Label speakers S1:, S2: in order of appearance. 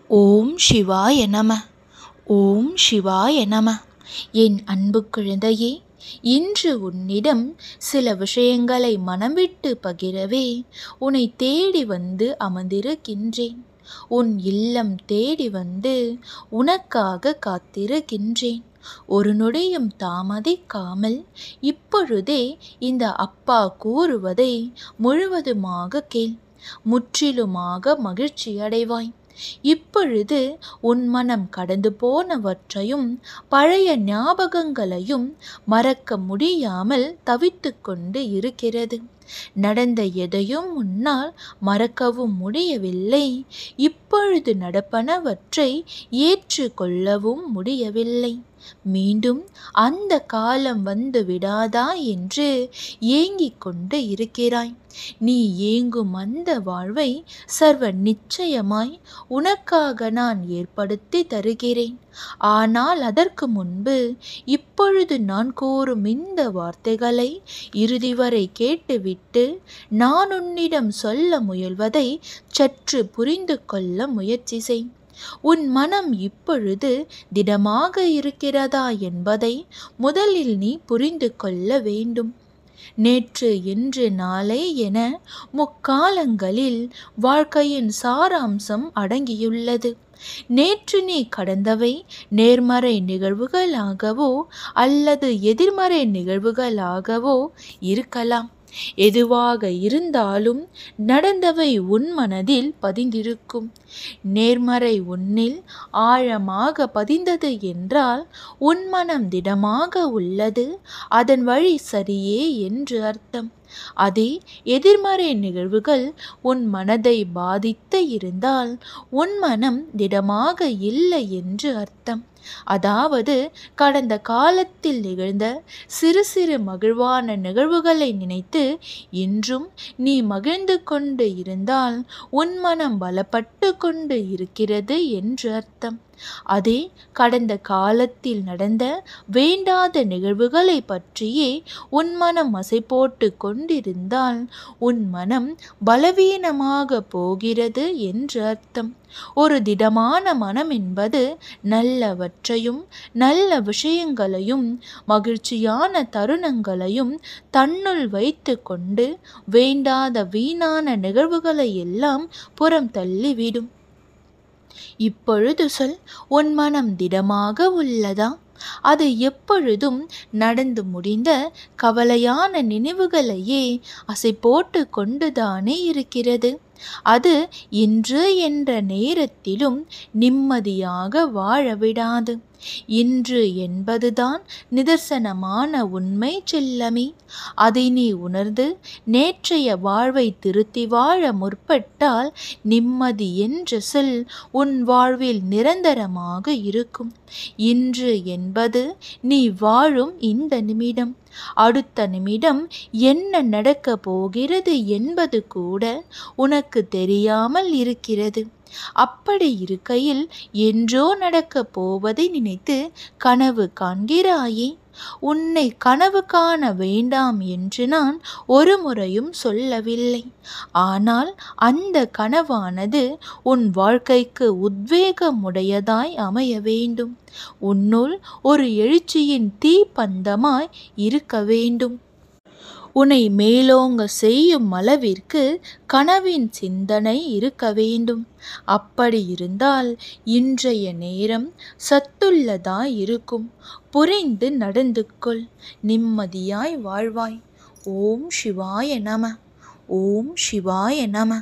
S1: ஓம் சிவாய நம. ஓம் சிவாய நம. என் அன்பு குழந்தையே, இன்று உன்னிடம் சில விஷயங்களை மனம் விட்டு பகிரவே உன்னை தேடி வந்து அமர்ந்திருக்கின்றேன். உன் இல்லம் தேடி வந்து உனக்காக காத்திருக்கின்றேன். ஒரு நொடியும் தாமதிக்காமல் இப்பொழுதே இந்த அப்பா கூறுவதை முழுவதுமாக கேள். முற்றிலுமாக மகிழ்ச்சி அடைவாய். இப்பொழுது உன் மனம் கடந்து போனவற்றையும் பழைய ஞாபகங்களையும் மறக்க முடியாமல் தவித்து கொண்டு இருக்கிறது. நடந்த எதையும் உன்னால் மறக்கவும் முடியவில்லை. இப்பொழுது நடப்பனவற்றை ஏற்றுக்கொள்ளவும் முடியவில்லை. மீண்டும் அந்த காலம் வந்து விடாதா என்று ஏங்கிக் கொண்டு இருக்கிறாய். நீ ஏங்கும் அந்த வாழ்வை சர்வ நிச்சயமாய் உனக்காக நான் ஏற்படுத்தி தருகிறேன். ஆனால் அதற்கு முன்பு இப்பொழுது நான் கூறும் இந்த வார்த்தைகளை இறுதி வரை கேட்டுவிட்டு நான் உன்னிடம் சொல்ல முயல்வதை சற்று புரிந்து கொள்ள முயற்சி செய். உன் மனம் இப்பொழுது திடமாக இருக்கிறதா என்பதை முதலில் நீ புரிந்து கொள்ள வேண்டும். நேற்று இன்று நாளை என முக்காலங்களில் வாழ்க்கையின் சாராம்சம் அடங்கியுள்ளது. நேற்று நீ கடந்தவை நேர்மறை நிகழ்வுகளாகவோ அல்லது எதிர்மறை நிகழ்வுகளாகவோ இருக்கலாம். எதுவாக இருந்தாலும் நடந்தவை உன் மனதில் பதிந்திருக்கும். நேர்மறை உன்னில் ஆழமாக பதிந்தது என்றால் உன் மனம் திடமாக உள்ளது, அதன் வழி சரியே என்று அர்த்தம். அதே எதிர்மறை நிகழ்வுகள் உன் மனதை பாதித்து இருந்தால் உன் மனம் திடமாக இல்லை என்று அர்த்தம். அதாவது கடந்த காலத்தில் நிகழ்ந்த சிறு சிறு மகிழ்வான நிகழ்வுகளை நினைத்து இன்றும் நீ மகிழ்ந்து கொண்டு இருந்தால் உன் மனம் பலப்பட்டு கொண்டு இருக்கிறது என்று அர்த்தம். அதே கடந்த காலத்தில் நடந்த வேண்டாத நிகழ்வுகளை பற்றியே உன் மனம் அசை போட்டு கொண்டிருந்தால் உன் மனம் பலவீனமாக போகிறது என்று அர்த்தம். ஒரு திடமான மனம் என்பது நல்லவற்றையும் நல்ல விஷயங்களையும் மகிழ்ச்சியான தருணங்களையும் தன்னுள் வைத்து கொண்டு வேண்டாத வீணான நிகழ்வுகளை எல்லாம் புறம் தள்ளிவிடும். இப்பொழுது சொல், உன் மனம் திடமாக உள்ளதா? அது எப்பொழுதும் நடந்து முடிந்த கவலையான நினைவுகளையே அசை போட்டு கொண்டுதானே இருக்கிறது. அது இன்று என்ற நேரத்திலும் நிம்மதியாக வாழவிடாது. இன்று என்பதுதான் நிதர்சனமான உண்மை செல்லமே. அதை நீ உணர்ந்து நேற்றைய வாழ்வை திருத்தி வாழ முற்பட்டால் நிம்மதி என்ற சொல் உன் வாழ்வில் நிரந்தரமாக இருக்கும். இன்று என்பது நீ வாழும் இந்த நிமிடம். அடுத்த நிமிடம் என்ன நடக்க போகிறது என்பது கூட உனக்கு தெரியாமல் இருக்கிறது. அப்படி இருக்கையில் என்றோ நடக்கப் போவதை நினைத்து கனவு காண்கிறாயே. உன்னை கனவு காண வேண்டாம் என்று நான் ஒரு முறையும் சொல்லவில்லை. ஆனால் அந்த கனவானது உன் வாழ்க்கைக்கு உத்வேகமுடையதாய் அமைய வேண்டும். உன்னுள் ஒரு எழுச்சியின் தீப்பந்தமாய் இருக்க வேண்டும். உன்னை மேலோங்க செய்யும் அளவிற்கு கனவின் சிந்தனை இருக்க வேண்டும். அப்படி இருந்தால் இன்றைய நேரம் சத்துள்ளதாய் இருக்கும். புரிந்து நடந்து கொள். நிம்மதியாய் வாழ்வாய். ஓம் சிவாய நம. ஓம் சிவாய நம.